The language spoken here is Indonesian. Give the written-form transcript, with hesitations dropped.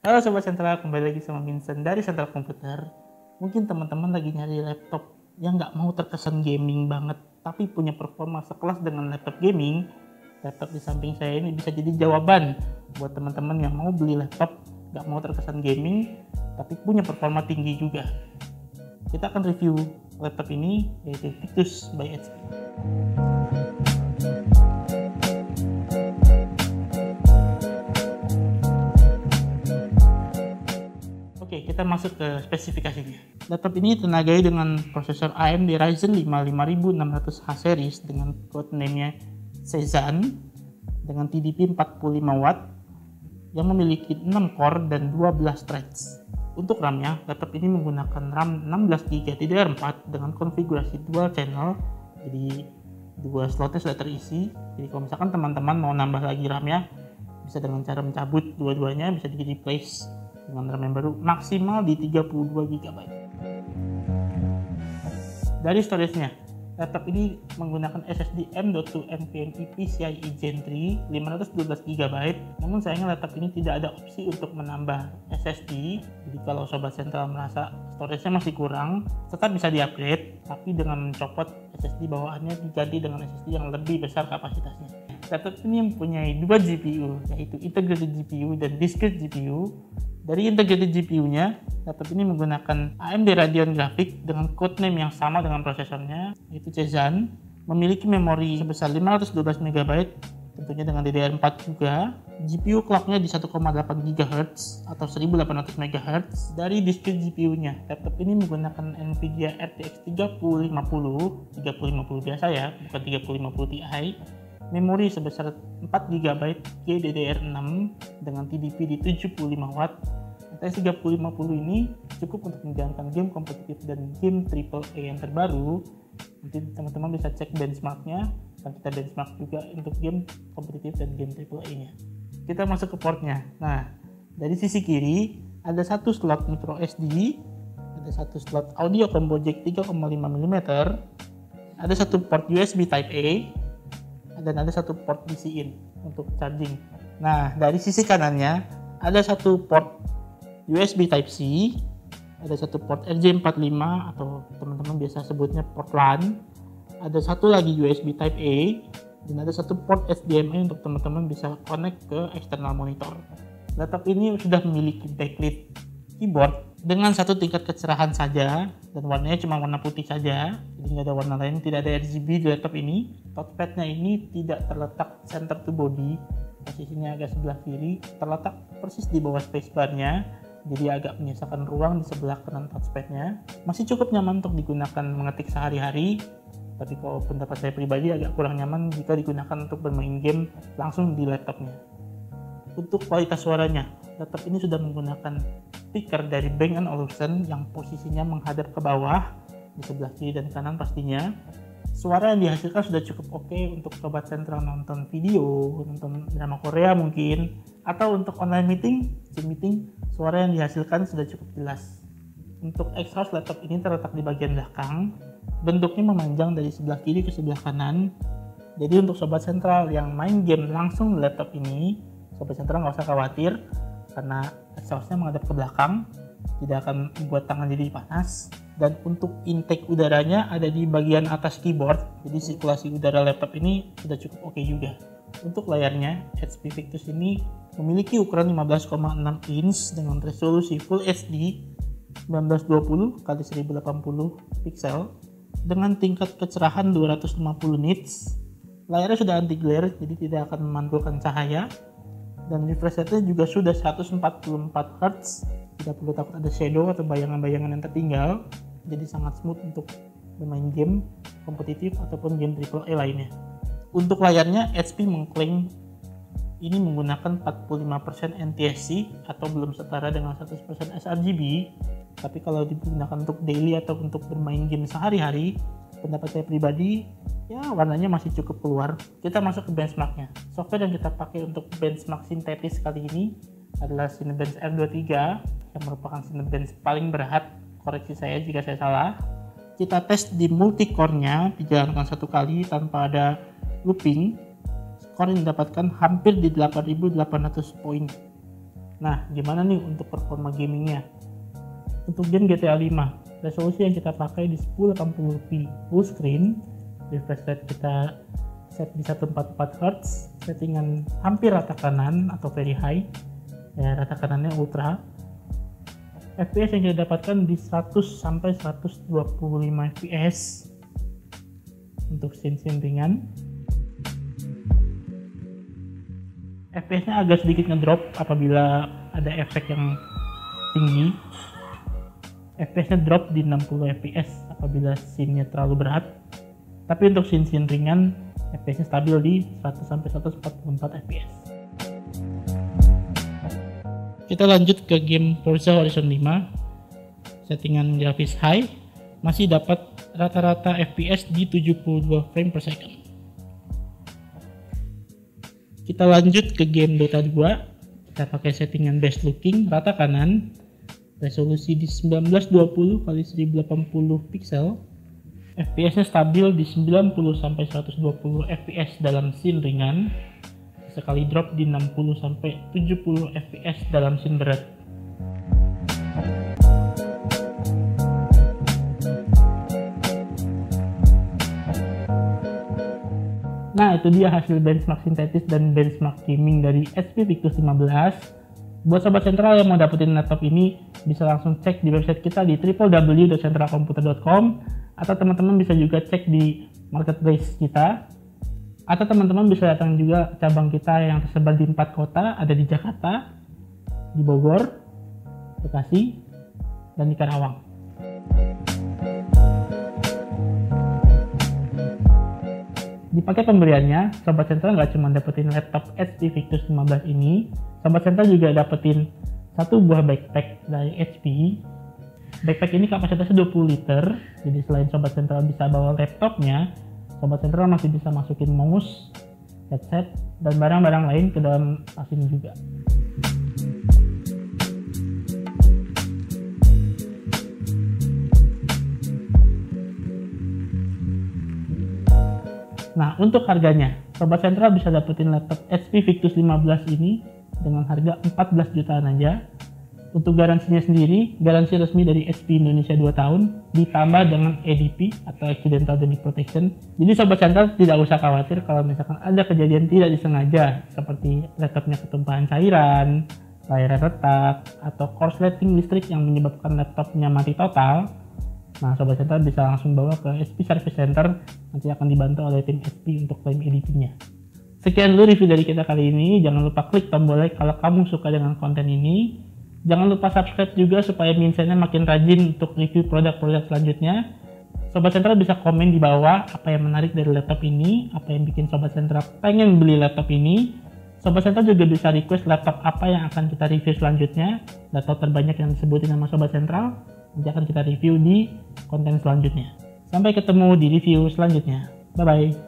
Halo Sobat Sentral, kembali lagi sama Vincent dari Sentral Komputer. Mungkin teman-teman lagi nyari laptop yang nggak mau terkesan gaming banget, tapi punya performa sekelas dengan laptop gaming. Laptop di samping saya ini bisa jadi jawaban buat teman-teman yang mau beli laptop nggak mau terkesan gaming, tapi punya performa tinggi juga. Kita akan review laptop ini, yaitu Victus by HP. Oke, kita masuk ke spesifikasinya. Laptop ini tenagai dengan prosesor AMD Ryzen 5 5600H series dengan codename-nya Cezanne dengan TDP 45 Watt yang memiliki 6 core dan 12 threads. Untuk RAM-nya, laptop ini menggunakan RAM 16GB DDR4 dengan konfigurasi dual channel, jadi dua slotnya sudah terisi. Jadi kalau misalkan teman-teman mau nambah lagi RAM-nya, bisa dengan cara mencabut dua-duanya, bisa di replace dengan RAM yang baru maksimal di 32GB. Dari storage-nya, laptop ini menggunakan SSD M.2 NVMe PCIe Gen 3 512GB. Namun sayangnya laptop ini tidak ada opsi untuk menambah SSD. Jadi kalau Sobat Sentral merasa storage-nya masih kurang, tetap bisa di-upgrade, tapi dengan mencopot SSD bawaannya diganti dengan SSD yang lebih besar kapasitasnya. Laptop ini mempunyai dua GPU, yaitu integrated GPU dan discrete GPU. Dari integrated GPU-nya, laptop ini menggunakan AMD Radeon Graphics dengan codename yang sama dengan prosesornya, yaitu Cezanne, memiliki memori sebesar 512MB, tentunya dengan DDR4 juga. GPU clock-nya di 1,8 GHz atau 1800 MHz. Dari discrete GPU-nya, laptop ini menggunakan NVIDIA RTX 3050 biasa ya, bukan 3050 Ti. Memori sebesar 4GB GDDR6 dengan TDP di 75 Watt. RTX 3050 ini cukup untuk menjalankan game kompetitif dan game AAA yang terbaru. Nanti teman-teman bisa cek benchmarknya, dan kita benchmark juga untuk game kompetitif dan game AAA-nya. Kita masuk ke portnya. Nah, dari sisi kiri ada satu slot micro SD, ada satu slot audio combo jack 3,5 mm, ada satu port USB Type A, dan ada satu port DC in untuk charging. Nah, dari sisi kanannya ada satu port USB Type C, ada satu port RJ45 atau teman-teman biasa sebutnya port LAN, ada satu lagi USB Type A, dan ada satu port HDMI untuk teman-teman bisa connect ke external monitor. Laptop ini sudah memiliki backlit keyboard dengan satu tingkat kecerahan saja, dan warnanya cuma warna putih saja, jadi nggak ada warna lain, tidak ada RGB di laptop ini. Touchpadnya ini tidak terletak center to body, posisinya agak sebelah kiri, terletak persis di bawah spacebar-nya, jadi agak menyisakan ruang di sebelah kanan touchpadnya. Masih cukup nyaman untuk digunakan mengetik sehari-hari, tapi kalau pendapat saya pribadi agak kurang nyaman jika digunakan untuk bermain game langsung di laptopnya. Untuk kualitas suaranya, laptop ini sudah menggunakan speaker dari Bang & Olufsen yang posisinya menghadap ke bawah di sebelah kiri dan kanan pastinya. Suara yang dihasilkan sudah cukup oke untuk Sobat Sentral nonton video, nonton drama Korea mungkin, atau untuk online meeting, Zoom meeting, suara yang dihasilkan sudah cukup jelas. Untuk exhaust laptop ini terletak di bagian belakang, bentuknya memanjang dari sebelah kiri ke sebelah kanan. Jadi untuk Sobat Sentral yang main game langsung di laptop ini, Sobat Sentral nggak usah khawatir karena exhaustnya menghadap ke belakang, tidak akan membuat tangan jadi panas. Dan untuk intake udaranya ada di bagian atas keyboard, jadi sirkulasi udara laptop ini sudah cukup oke juga. Untuk layarnya, HP Victus ini memiliki ukuran 15,6 inch dengan resolusi Full HD 1920 x 1080 pixel dengan tingkat kecerahan 250 nits. Layarnya sudah anti glare, jadi tidak akan memantulkan cahaya. Dan refresh rate-nya juga sudah 144 Hz, tidak perlu takut ada shadow atau bayangan-bayangan yang tertinggal, jadi sangat smooth untuk bermain game kompetitif ataupun game AAA lainnya. Untuk layarnya, HP mengklaim ini menggunakan 45% NTSC atau belum setara dengan 100% sRGB, tapi kalau digunakan untuk daily atau untuk bermain game sehari-hari, pendapat saya pribadi, ya warnanya masih cukup keluar. Kita masuk ke benchmarknya. Software yang kita pakai untuk benchmark sintetis kali ini adalah Cinebench R23 yang merupakan Cinebench paling berat. Koreksi saya jika saya salah. Kita tes di multi-core-nya, dijalankan satu kali tanpa ada looping. Skor yang didapatkan hampir di 8.800 poin. Nah, gimana nih untuk performa gamingnya? Untuk game GTA 5, resolusi yang kita pakai di 1080p full screen, refresh rate kita set di 144 Hz, settingan hampir rata kanan atau very high, ya rata kanannya ultra. FPS yang kita dapatkan di 100 sampai 125 fps untuk scene ringan. FPS-nya agak sedikit ngedrop apabila ada efek yang tinggi. FPS-nya drop di 60 fps apabila scene-nya terlalu berat. Tapi untuk scene ringan, FPS-nya stabil di 100 sampai 144 fps. Kita lanjut ke game Forza Horizon 5. Settingan grafis high, masih dapat rata-rata FPS di 72 frame per second. Kita lanjut ke game Dota 2. Kita pakai settingan best looking rata kanan, resolusi di 1920 x 1080 pixel. FPS-nya stabil di 90 sampai 120 fps dalam scene ringan, sekali drop di 60 sampai 70 fps dalam scene berat. Nah, itu dia hasil benchmark sintetis dan benchmark gaming dari HP Victus 15. Buat sobat sentral yang mau dapetin laptop ini, bisa langsung cek di website kita di www.centralcomputer.com, atau teman-teman bisa juga cek di marketplace kita, atau teman-teman bisa datang juga ke cabang kita yang tersebar di 4 kota, ada di Jakarta, di Bogor, Bekasi, dan di Karawang. Di paket pembeliannya, Sobat Sentral nggak cuma dapetin laptop HP Victus 15 ini, Sobat Sentral juga dapetin satu buah backpack dari HP. Backpack ini kapasitasnya 20 liter, jadi selain Sobat Sentral bisa bawa laptopnya, Sobat Sentral masih bisa masukin mouse, headset, dan barang-barang lain ke dalam tas ini juga. Nah, untuk harganya, Sobat Sentral bisa dapetin laptop HP Victus 15 ini dengan harga 14 jutaan aja. Untuk garansinya sendiri, garansi resmi dari HP Indonesia 2 tahun, ditambah dengan ADP atau Accidental Damage Protection. Jadi Sobat Sentral tidak usah khawatir kalau misalkan ada kejadian tidak disengaja, seperti laptopnya ketumpahan cairan, layarnya retak, atau korsleting listrik yang menyebabkan laptopnya mati total. Nah, Sobat Sentral bisa langsung bawa ke HP Service Center, nanti akan dibantu oleh tim HP untuk klaim ADP-nya. Sekian dulu review dari kita kali ini. Jangan lupa klik tombol like kalau kamu suka dengan konten ini. Jangan lupa subscribe juga supaya Minsennya makin rajin untuk review produk-produk selanjutnya. Sobat Sentral bisa komen di bawah apa yang menarik dari laptop ini, apa yang bikin Sobat Sentral pengen beli laptop ini. Sobat Sentral juga bisa request laptop apa yang akan kita review selanjutnya, laptop terbanyak yang disebutin sama Sobat Sentral. Nanti akan kita review di konten selanjutnya. Sampai ketemu di review selanjutnya. Bye-bye.